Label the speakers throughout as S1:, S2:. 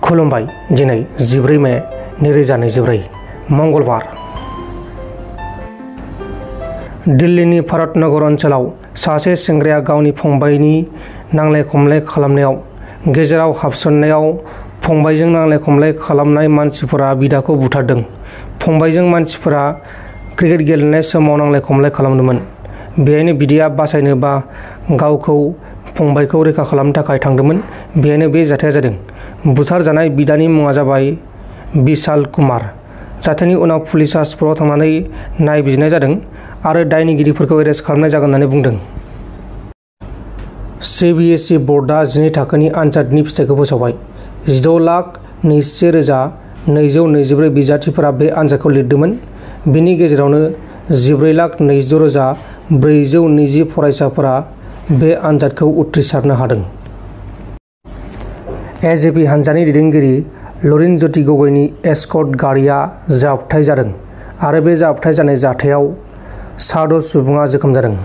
S1: खुलुमबाय दिनै 14 मे 2024 मंगलबार दिल्लीनि भारतनगर ओनसोलाव सासे सेंग्राया गावनि फंबायनि नांलाय खमलाय खालामनायाव गेजेराव हाबसननायाव फंबायजों नांलाय खमलाय खालामनाय मानसिफोरा बिदाखौ बुथारदों। फंबायजों मानसिफोरा क्रिकेट गेलेनाय समाव नांलाय खमलाय खालामदोंमोन। बेहायनो बिदाया बासायनो बा गावखौ फंबायखौ रैखा खालामनो थाखाय थांदोंमोन। बेहायनो बे जाथाया जादों। बुथारजानाय बिदानि मुङा जाबाय विशाल कुमार। जाथायनि उनाव पुलिसा स्पटआव थांनानै नायबिजिरनाय जादों आरो दायनिगिरिफोरखौ एरेस्ट खालामनाय जागोन होननानै बुंदों। CBSE बर्डआ 12 थाखोनि आनजादनि फिथायखौ फोसावबाय। 16,21,224 बिजाथिफोरा बे आनजादखौ लिरदोंमोन। बेनि गेजेरावनो 14,22,420 फरायसाफोरा बे आनजादखौ उथ्रिसारनो हादों। AJP हानजानि दैदेनगिरि लरिनज्योति गगैनि एस्कर्ट गारिआ जाब्रबथाय जादों आरो बे जाब्रबथाय जानाय जाथायाव 6 सुबुङा जोखोम जादों।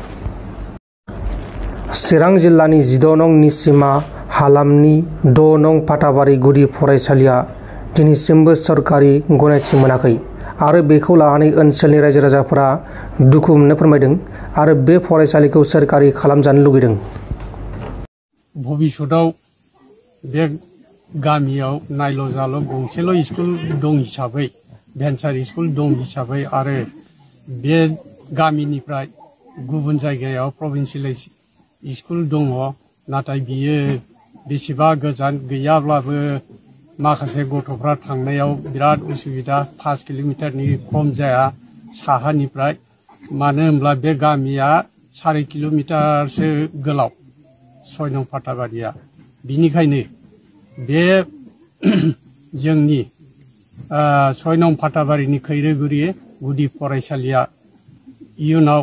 S1: चिरां जिल्लानि 16 नं निसिमा हालामनि 6 नं फाथाबारि गुदि फरायसालिया दिनैसिमबो सरकारि गनायथि मोनाखै आरो बेखौ लानानै ओनसोलनि रायजो राजाफोरा दुखु मोननो फोरमायदों आरो बे फरायसालिखौ सोरखारि खालामजानो लुबैदों।
S2: भबिष्यताव बे गामियाव नायल' जाल' गंसेल' स्कुल दं हिसाबै भेन्सार स्कुल दं हिसाबै आरो बे गामिनिफ्राय गुबुन जायगायाव प्रभिन्सियेल स्कुल दङ, नाथाय बियो बेसेबा गोजान गैयाब्लाबो माखासे गथ'फ्रा थांनायाव बिराद उसुबिदा। 5 किल'मिटारनि खम जाया साहानिफ्राय, मानो होनब्ला बे गामिया 4 किल'मिटारसो गोलाव 6 नं फाथाबारिया। बिनिखायनो बे जोंनि 6 नं फाथाबारिनि खैरोगुरि गुदि फरायसालिया इयुनाव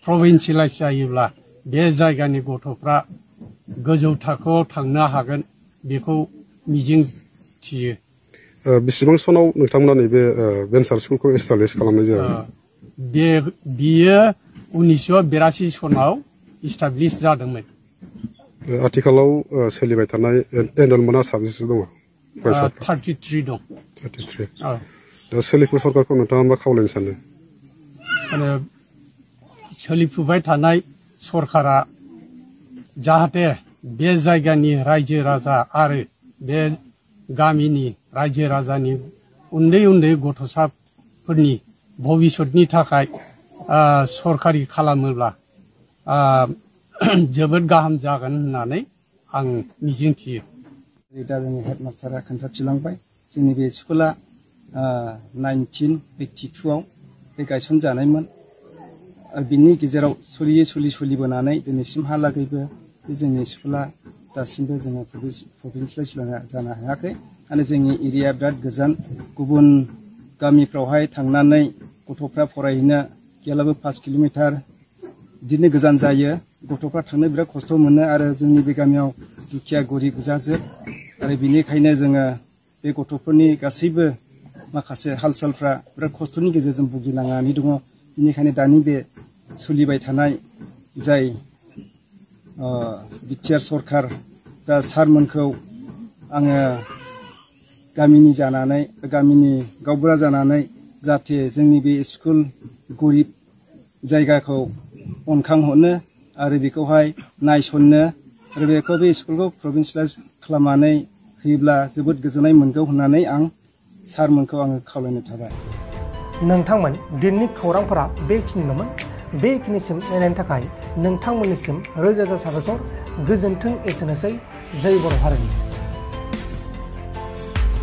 S2: प्रभिन्सियेलाइज जायोब्ला बे जायगानि गथ'फ्रा गोजौ थाखोआव थांनो हागोन, बेखौ मिजिं थियो।
S3: बेसेबां सनाव नोंथांमोना नैबे भेन्सार स्कुलखौ एस्टाब्लिश खालामनाय जायो?
S2: बियो 1982 सनाव इस्टाब्लिश जादोंमोन।
S3: आथिखालाव सोलिबाय थानाय एनरलमेन्टआ साबेसे दङ?
S2: 33 दं।
S3: 33। दा सोलिफु सरकारखौ नोंथाङा मा खावलायनो सानो?
S2: सोलिफुबाय थानाय सरकारा जाहाथे बे जायगानि रायजो राजा आरो बे गामिनि रायजो राजानि उन्दै उन्दै गथ'साफोरनि भबिष्यतनि थाखाय सरकारि खालामोब्ला जोबोद गाहाम जागोन होननानै आं मिजिंथियो।
S4: दा जोंनि हेडमास्टारा खोन्थाथिलांबाय जोंनि बे स्कुला 1982आव बे गायसनजानायमोन। बिनि गेजेराव सोलिबोनानै दिनैसिमहालागैबो बे जोंनि स्कुला दासिमबो जोङो प्रभिन्सियेलाइज जानो हायाखै आरो जोंनि एरिया बिराद गोजान। गुबुन गामिफ्रावहाय थांनानै गथ'फ्रा फरायहैनो गैयाब्लाबो 5 किल'मिटार बिदिनो गोजान जायो। गथ'फ्रा थांनो बिराद खस्थ' मोनो आरो जोंनि बे गामियाव दुखिया गरिब गोजाजोब आरो बिनिखायनो जोङो बे गथ'फोरनि गासैबो माखासे हाल सालफ्रा बिराद खस्थ'नि गेजेरजों भुगिनांनानै दङ। बिनिखायनो दानि बे सोलिबाय थानाय जाय बिटिआर सरकार, दा सारमोनखौ आङो गामिनि जानानै गामिनि गावबुरा जानानै जाहाथे जोंनि बे स्कुल गरिब जायगाखौ अनखांहरनो आरो बेखौहाय नायसननो आरो बेखौ बे स्कुलखौ प्रभिन्सियेलाइज खालामनानै होयोब्ला जोबोद गोजोननाय मोनगौ होननानै आं सारमोनखौ आङो खावलायनो थाबाय।
S1: नोंथांमोन दिनैनि खौरांफोरा बेखिनिल'मोन। बेखिनिसिम नायनायनि थाखाय नोंथांमोननिसिम रोजा रोजा साबायखर। गोजोन्थों। एसेनोसै। जय बर' हारिनि।